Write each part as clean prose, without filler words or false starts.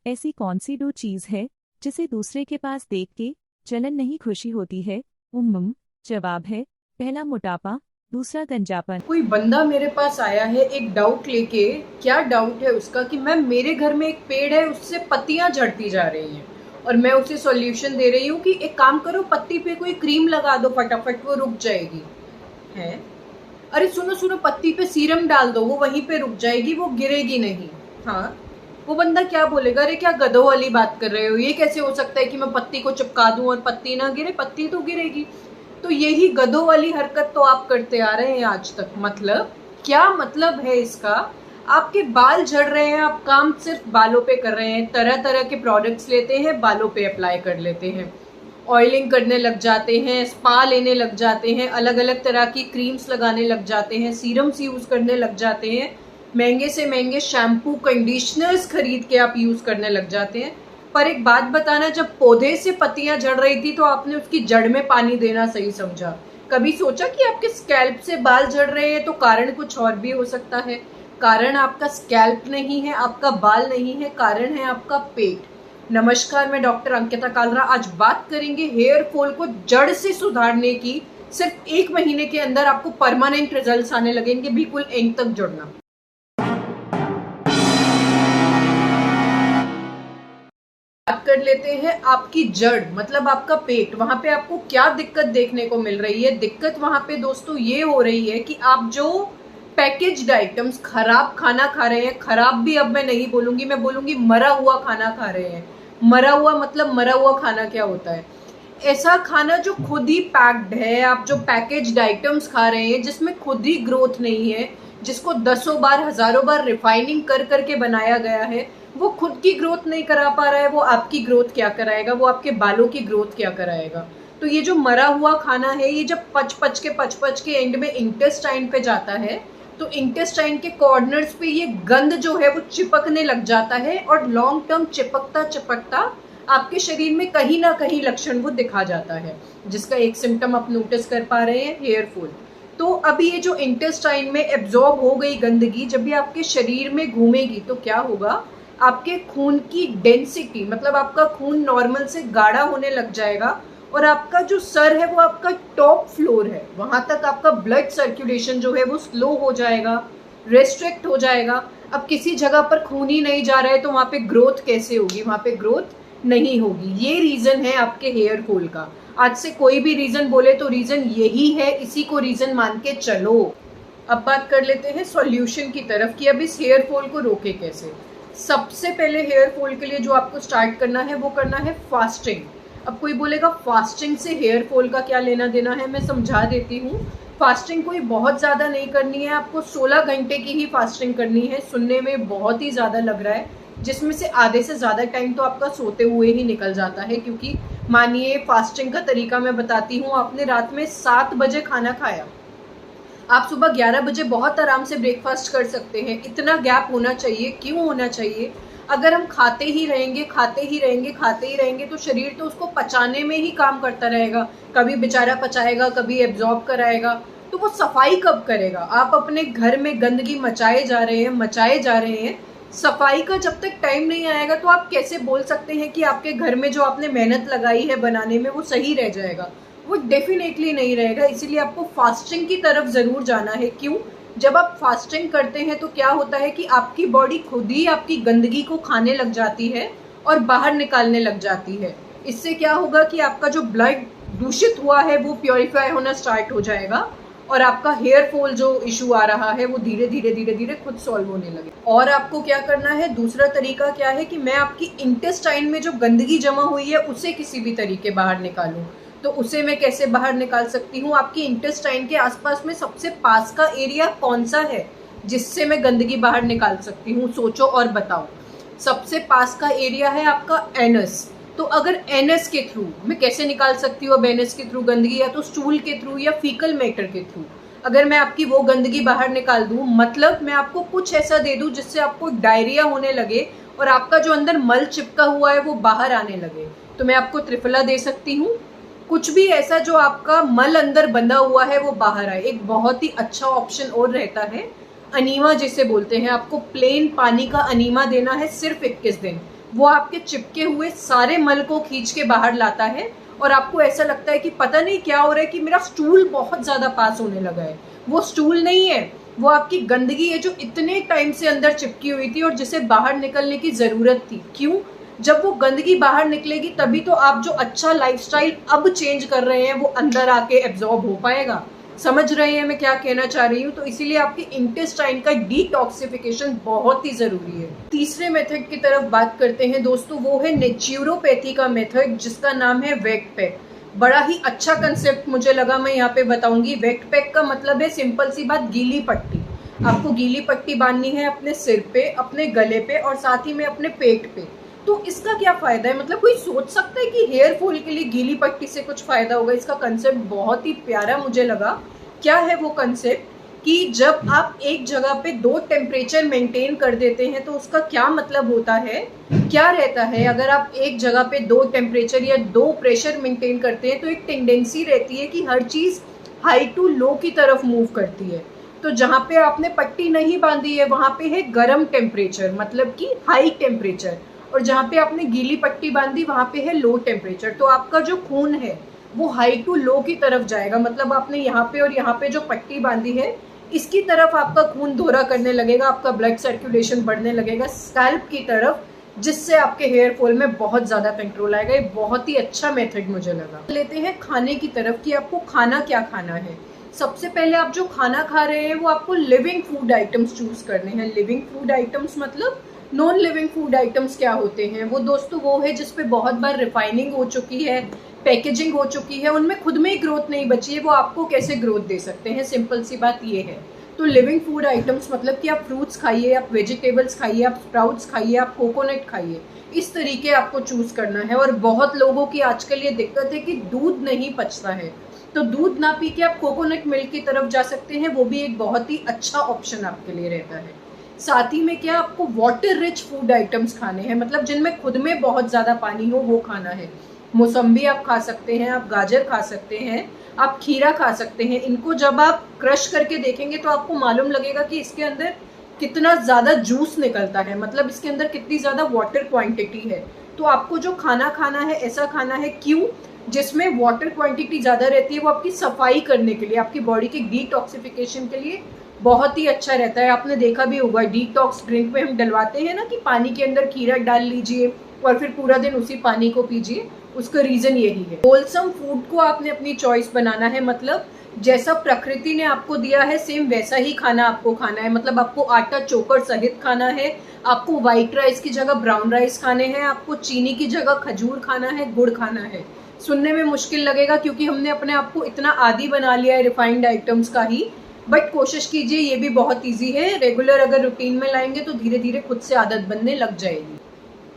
ऐसी कौन सी दो चीज है जिसे दूसरे के पास देख के जलन नहीं खुशी होती है? जवाब है पहला मोटापा, दूसरा गंजापन। कोई बंदा मेरे पास आया है एक डाउट लेके। क्या डाउट है उसका कि मैम मेरे घर में एक पेड़ है, उससे पत्तियां झड़ती जा रही हैं और मैं उसे सॉल्यूशन दे रही हूँ कि एक काम करो, पत्ती पे कोई क्रीम लगा दो, फटाफट वो रुक जाएगी। है, अरे सुनो सुनो, पत्ती पे सीरम डाल दो, वो वहीं पे रुक जाएगी, वो गिरेगी नहीं। हाँ, वो बंदा क्या बोलेगा, अरे क्या गधों वाली बात कर रहे हो, ये कैसे हो सकता है कि मैं पत्ती को चिपका दूं और पत्ती ना गिरे? पत्ती तो गिरेगी। तो यही गधों वाली हरकत तो आप करते आ रहे हैं आज तक। मतलब क्या मतलब है इसका? आपके बाल झड़ रहे हैं, आप काम सिर्फ बालों पे कर रहे हैं, तरह तरह के प्रोडक्ट्स लेते हैं, बालों पे अप्लाई कर लेते हैं, ऑयलिंग करने लग जाते हैं, स्पा लेने लग जाते हैं, अलग अलग तरह की क्रीम्स लगाने लग जाते हैं, सीरम्स यूज करने लग जाते हैं, महंगे से महंगे शैम्पू कंडीशनर्स खरीद के आप यूज करने लग जाते हैं। पर एक बात बताना, जब पौधे से पत्तियां झड़ रही थी तो आपने उसकी जड़ में पानी देना सही समझा? कभी सोचा कि आपके स्कैल्प से बाल झड़ रहे हैं तो कारण कुछ और भी हो सकता है? कारण आपका स्कैल्प नहीं है, आपका बाल नहीं है, कारण है आपका पेट। नमस्कार, मैं डॉक्टर अंकिता कालरा। आज बात करेंगे हेयर फॉल को जड़ से सुधारने की। सिर्फ 1 महीने के अंदर आपको परमानेंट रिजल्ट्स आने लगेंगे, बिल्कुल एंड तक जुड़ना। बात कर लेते हैं आपकी जड़, मतलब आपका पेट। वहां पे आपको क्या दिक्कत देखने को मिल रही है? दिक्कत वहां पे दोस्तों ये हो रही है कि आप जो पैकेज्ड आइटम्स, खराब खाना खा रहे हैं, खराब भी अब मैं नहीं बोलूंगी, मैं बोलूंगी मरा हुआ खाना खा रहे हैं। मरा हुआ मतलब मरा हुआ खाना क्या होता है? ऐसा खाना जो खुद ही पैक्ड है, आप जो पैकेज्ड आइटम्स खा रहे हैं जिसमें खुद ही ग्रोथ नहीं है, जिसको दसों बार हजारों बार रिफाइनिंग कर करके बनाया गया है, वो खुद की ग्रोथ नहीं करा पा रहा है, वो आपकी ग्रोथ क्या कराएगा? वो आपके बालों की ग्रोथ क्या कराएगा? तो ये जो मरा हुआ खाना है, ये जब पच पच के एंड में इंटेस्टाइन पे जाता है तो इंटेस्टाइन के कॉर्नर्स पे ये गंद जो है वो चिपकने लग जाता है और लॉन्ग टर्म चिपकता चिपकता आपके शरीर में कहीं ना कहीं लक्षण वो दिखा जाता है, जिसका एक सिम्टम आप नोटिस कर पा रहे हैं, हेयर फॉल। तो अभी ये जो इंटेस्टाइन में एब्जॉर्ब हो गई गंदगी जब ये आपके शरीर में घूमेगी तो क्या होगा? आपके खून की डेंसिटी, मतलब आपका खून नॉर्मल से गाढ़ा होने लग जाएगा और आपका जो सर है वो आपका टॉप फ्लोर है, वहां तक आपका ब्लड सर्कुलेशन जो है वो स्लो हो जाएगा, रेस्ट्रिक्ट हो जाएगा। अब किसी जगह पर खून ही नहीं जा रहा है तो वहां पे ग्रोथ कैसे होगी? वहां पे ग्रोथ नहीं होगी। ये रीजन है आपके हेयर फॉल का। आज से कोई भी रीजन बोले तो रीजन यही है, इसी को रीजन मान के चलो। अब बात कर लेते हैं सॉल्यूशन की तरफ कि अब इस हेयर फॉल को रोके कैसे। सबसे पहले हेयर फॉल के लिए जो आपको स्टार्ट करना है वो करना है फास्टिंग। अब कोई बोलेगा फास्टिंग से हेयर फॉल का क्या लेना देना है? मैं समझा देती हूँ। फास्टिंग कोई बहुत ज़्यादा नहीं करनी है, आपको 16 घंटे की ही फास्टिंग करनी है। सुनने में बहुत ही ज़्यादा लग रहा है, जिसमें से आधे से ज़्यादा टाइम तो आपका सोते हुए ही निकल जाता है। क्योंकि मानिए, फास्टिंग का तरीका मैं बताती हूँ। आपने रात में 7 बजे खाना खाया, आप सुबह 11 बजे बहुत आराम से ब्रेकफास्ट कर सकते हैं। इतना गैप होना चाहिए। क्यों होना चाहिए? अगर हम खाते ही रहेंगे खाते ही रहेंगे खाते ही रहेंगे तो शरीर तो उसको पचाने में ही काम करता रहेगा। कभी बेचारा पचाएगा, कभी एब्जॉर्ब कराएगा, तो वो सफाई कब करेगा? आप अपने घर में गंदगी मचाए जा रहे हैं। सफाई का जब तक टाइम नहीं आएगा तो आप कैसे बोल सकते हैं कि आपके घर में जो आपने मेहनत लगाई है बनाने में वो सही रह जाएगा? वो डेफिनेटली नहीं रहेगा। इसीलिए आपको फास्टिंग की तरफ जरूर जाना है। क्यों? जब आप फास्टिंग करते हैं तो क्या होता है कि आपकी बॉडी खुद ही आपकी गंदगी को खाने लग जाती है और बाहर निकालने लग जाती है। इससे क्या होगा कि आपका जो ब्लड दूषित हुआ है वो प्योरीफाई होना स्टार्ट हो जाएगा और आपका हेयर फॉल जो इशू आ रहा है वो धीरे धीरे खुद सॉल्व होने लगे। और आपको क्या करना है, दूसरा तरीका क्या है कि मैं आपकी इंटेस्टाइन में जो गंदगी जमा हुई है उसे किसी भी तरीके बाहर निकालूं। तो उसे मैं कैसे बाहर निकाल सकती हूँ? आपकी इंटेस्टाइन के आसपास में सबसे पास का एरिया कौन सा है जिससे मैं गंदगी बाहर निकाल सकती हूँ? सोचो और बताओ। सबसे पास का एरिया है आपका एनस। तो अगर एनएस के थ्रू मैं कैसे निकाल सकती हूँ अब एनएस के थ्रू गंदगी? या तो स्टूल के थ्रू या फीकल मैटर के थ्रू। अगर मैं आपकी वो गंदगी बाहर निकाल दूं, मतलब मैं आपको कुछ ऐसा दे दूं जिससे आपको डायरिया होने लगे और आपका जो अंदर मल चिपका हुआ है वो बाहर आने लगे, तो मैं आपको त्रिफला दे सकती हूँ। कुछ भी ऐसा जो आपका मल अंदर बंधा हुआ है वो बाहर आए। एक बहुत ही अच्छा ऑप्शन और रहता है अनीमा जिसे बोलते हैं। आपको प्लेन पानी का अनीमा देना है सिर्फ 21 दिन। वो आपके चिपके हुए सारे मल को खींच के बाहर लाता है और आपको ऐसा लगता है कि पता नहीं क्या हो रहा है कि मेरा स्टूल बहुत ज्यादा पास होने लगा है। वो स्टूल नहीं है, वो आपकी गंदगी है जो इतने टाइम से अंदर चिपकी हुई थी और जिसे बाहर निकलने की जरूरत थी। क्यों? जब वो गंदगी बाहर निकलेगी तभी तो आप जो अच्छा लाइफस्टाइल अब चेंज कर रहे हैं वो अंदर आके एब्जॉर्ब हो पाएगा। समझ रहे हैं मैं क्या कहना चाह रही हूँ? तो इसीलिए आपकी इंटेस्टाइन का डिटॉक्सिफिकेशन बहुत ही जरूरी है। तीसरे मेथड की तरफ बात करते हैं दोस्तों, वो है नेचुरोपैथी का मेथड जिसका नाम है वेट पैक। बड़ा ही अच्छा कंसेप्ट मुझे लगा, मैं यहाँ पे बताऊंगी। वेट पैक का मतलब है सिंपल सी बात, गीली पट्टी। आपको गीली पट्टी बांधनी है अपने सिर पे, अपने गले पे और साथ ही में अपने पेट पे। तो इसका क्या फायदा है? मतलब कोई सोच सकता है कि हेयर फॉल के लिए गीली पट्टी से कुछ फायदा होगा? इसका कंसेप्ट बहुत ही प्यारा मुझे लगा। क्या है वो कंसेप्ट कि जब आप एक जगह पे दो टेम्परेचर मेंटेन कर देते हैं तो उसका क्या मतलब होता है, क्या रहता है? अगर आप एक जगह पे दो टेम्परेचर या दो प्रेशर मेंटेन करते हैं तो एक टेंडेंसी रहती है कि हर चीज हाई टू लो की तरफ मूव करती है। तो जहाँ पे आपने पट्टी नहीं बांधी है वहां पे है गर्म टेम्परेचर, मतलब कि हाई टेम्परेचर, और जहाँ पे आपने गीली पट्टी बांधी वहां पे है लो टेम्परेचर। तो आपका जो खून है वो हाई टू लो की तरफ जाएगा। मतलब आपने यहाँ पे और यहाँ पे जो पट्टी बांधी है इसकी तरफ आपका खून दौरा करने लगेगा, आपका ब्लड सर्कुलेशन बढ़ने लगेगा स्कैल्प की तरफ, जिससे आपके हेयर फॉल में बहुत ज्यादा कंट्रोल आएगा। ये बहुत ही अच्छा मेथड मुझे लगा। लेते हैं खाने की तरफ कि आपको खाना क्या खाना है। सबसे पहले आप जो खाना खा रहे हैं वो आपको लिविंग फूड आइटम्स चूज करने हैं। लिविंग फूड आइटम्स मतलब नॉन लिविंग फूड आइटम्स क्या होते हैं? वो दोस्तों वो है जिसपे बहुत बार रिफाइनिंग हो चुकी है, पैकेजिंग हो चुकी है, उनमें खुद में ही ग्रोथ नहीं बची है, वो आपको कैसे ग्रोथ दे सकते हैं? सिंपल सी बात ये है। तो लिविंग फूड आइटम्स मतलब कि आप फ्रूट्स खाइए, आप वेजिटेबल्स खाइए, आप स्प्राउट्स खाइए, आप कोकोनट खाइए, इस तरीके आपको चूज करना है। और बहुत लोगों की आजकल ये दिक्कत है कि दूध नहीं पचता है, तो दूध ना पी के आप कोकोनट मिल्क की तरफ जा सकते हैं, वो भी एक बहुत ही अच्छा ऑप्शन आपके लिए रहता है। साथ ही में क्या आपको वाटर रिच फूड आइटम्स खाने हैं, मतलब जिनमें खुद में बहुत ज्यादा पानी हो वो खाना है। मौसम्बी आप खा सकते हैं, आप गाजर खा सकते हैं, आप खीरा खा सकते हैं। इनको जब आप क्रश करके देखेंगे तो आपको मालूम लगेगा कि इसके अंदर कितना ज्यादा जूस निकलता है, मतलब इसके अंदर कितनी ज्यादा वाटर क्वांटिटी है। तो आपको जो खाना खाना है ऐसा खाना है, क्यों? जिसमें वाटर क्वांटिटी ज्यादा रहती है। वो आपकी सफाई करने के लिए, आपकी बॉडी के डिटॉक्सिफिकेशन के लिए बहुत ही अच्छा रहता है। आपने देखा भी होगा डिटॉक्स ड्रिंक में हम डलवाते हैं ना कि पानी के अंदर खीरा डाल लीजिए और फिर पूरा दिन उसी पानी को पीजिए। उसका रीजन यही है। होलसम फूड को आपने अपनी चॉइस बनाना है, मतलब जैसा प्रकृति ने आपको दिया है सेम वैसा ही खाना आपको खाना है। मतलब आपको आटा चोकर सहित खाना है, आपको व्हाइट राइस की जगह ब्राउन राइस खाने हैं, आपको चीनी की जगह खजूर खाना है, गुड़ खाना है। सुनने में मुश्किल लगेगा क्योंकि हमने अपने आप को इतना आदी बना लिया है रिफाइंड आइटम्स का ही, बट कोशिश कीजिए, ये भी बहुत इजी है। रेगुलर अगर रूटीन में लाएंगे तो धीरे धीरे खुद से आदत बनने लग जाएगी।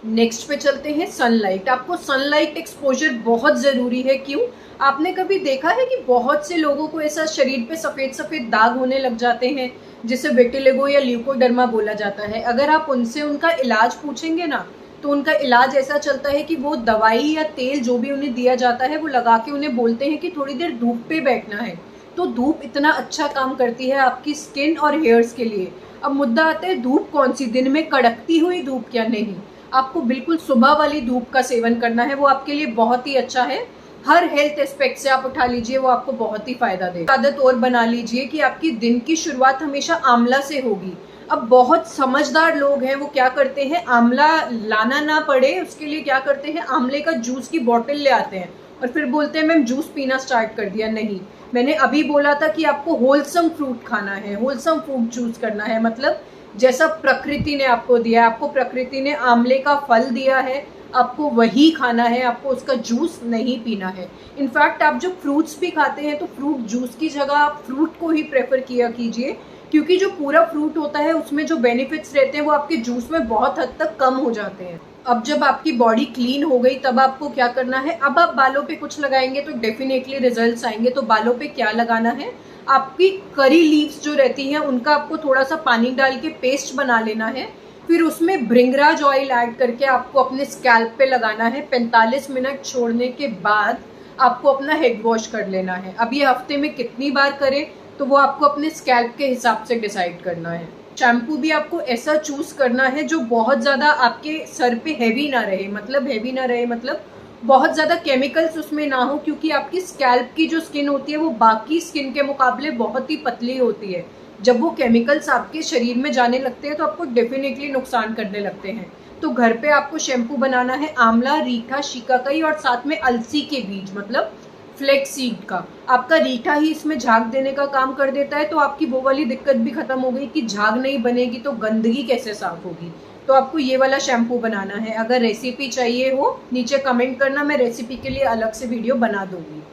नेक्स्ट पे चलते हैं सनलाइट। आपको सनलाइट एक्सपोजर बहुत जरूरी है। क्यों? आपने कभी देखा है कि बहुत से लोगों को ऐसा शरीर पे सफेद सफेद दाग होने लग जाते हैं जिसे विटिलिगो या ल्यूकोडर्मा बोला जाता है। अगर आप उनसे उनका इलाज पूछेंगे ना तो उनका इलाज ऐसा चलता है कि वो दवाई या तेल जो भी उन्हें दिया जाता है वो लगा के उन्हें बोलते हैं कि थोड़ी देर धूप पे बैठना है। तो धूप इतना अच्छा काम करती है आपकी स्किन और हेयर्स के लिए। अब मुद्दा आता है धूप कौन सी, दिन में कड़कती हुई धूप क्या? नहीं, आपको बिल्कुल सुबह वाली धूप का सेवन करना है, वो आपके लिए बहुत ही अच्छा है। हर हेल्थ एस्पेक्ट से आप उठा लीजिए, वो आपको बहुत ही फायदा देगा। आदत और बना लीजिए कि आपकी दिन की शुरुआत हमेशा आंवला से होगी। अब बहुत समझदार लोग हैं, वो क्या करते हैं, आंवला लाना ना पड़े उसके लिए क्या करते हैं, आंवले का जूस की बोतल ले आते हैं और फिर बोलते हैं मैम जूस पीना स्टार्ट कर दिया। नहीं, मैंने अभी बोला था कि आपको होलसम फ्रूट खाना है, होलसम फूड चूज करना है। मतलब जैसा प्रकृति ने आपको दिया है, आपको प्रकृति ने आंवले का फल दिया है, आपको वही खाना है, आपको उसका जूस नहीं पीना है। इनफैक्ट आप जो फ्रूट्स भी खाते हैं तो फ्रूट जूस की जगह आप फ्रूट को ही प्रेफर किया कीजिए, क्योंकि जो पूरा फ्रूट होता है उसमें जो बेनिफिट्स रहते हैं वो आपके जूस में बहुत हद तक कम हो जाते हैं। अब जब आपकी बॉडी क्लीन हो गई तब आपको क्या करना है, अब आप बालों पे कुछ लगाएंगे तो डेफिनेटली रिजल्ट्स आएंगे। तो बालों पे क्या लगाना है, आपकी करी लीव्स जो रहती हैं उनका आपको थोड़ा सा पानी डाल के पेस्ट बना लेना है, फिर उसमें भृंगराज ऑयल ऐड करके आपको अपने स्कैल्प पे लगाना है। 45 मिनट छोड़ने के बाद आपको अपना हेड वॉश कर लेना है। अब ये हफ्ते में कितनी बार करें तो वो आपको अपने स्कैल्प के हिसाब से डिसाइड करना है। शैम्पू भी आपको ऐसा चूज करना है जो बहुत ज्यादा आपके सर पे हैवी ना रहे, मतलब बहुत ज्यादा केमिकल्स उसमें ना हो, क्योंकि आपकी स्कैल्प की जो स्किन होती है वो बाकी स्किन के मुकाबले बहुत ही पतली होती है। जब वो केमिकल्स आपके शरीर में जाने लगते हैं तो आपको डेफिनेटली नुकसान करने लगते हैं। तो घर पे आपको शैम्पू बनाना है आंवला, रीठा, शिकाकाई और साथ में अलसी के बीज मतलब फ्लेक्स सीड का। आपका रीठा ही इसमें झाग देने का काम कर देता है, तो आपकी वो वाली दिक्कत भी खत्म हो गई कि झाग नहीं बनेगी तो गंदगी कैसे साफ होगी। तो आपको ये वाला शैम्पू बनाना है। अगर रेसिपी चाहिए हो नीचे कमेंट करना, मैं रेसिपी के लिए अलग से वीडियो बना दूंगी।